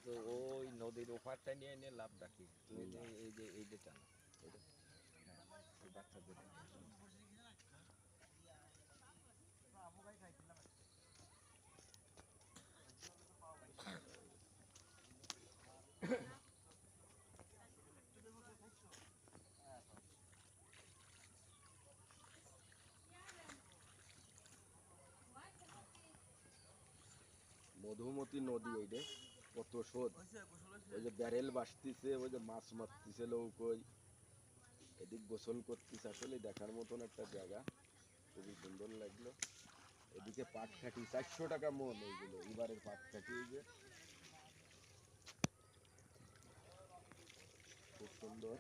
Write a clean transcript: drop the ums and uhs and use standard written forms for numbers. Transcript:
তো ওই নদীর ওপারটা নিয়ে নিয়ে লাভ রাখি এই যে টানা এই বাচ্চাদের মধুমতি নদী এইটা কত স্রোত, ওই যে ব্যারেল বাসতিছে, ওই যে মাছ মারতিছে নৌকোয়, এদিক গোসল করতেছে, আসলে দেখার মতন একটা জায়গা, খুবই সুন্দর লাগলো। এদিকে পাটকাঠি 400 টাকা মন, এইগুলো এবারের পাটকাঠি, এই যে খুব সুন্দর।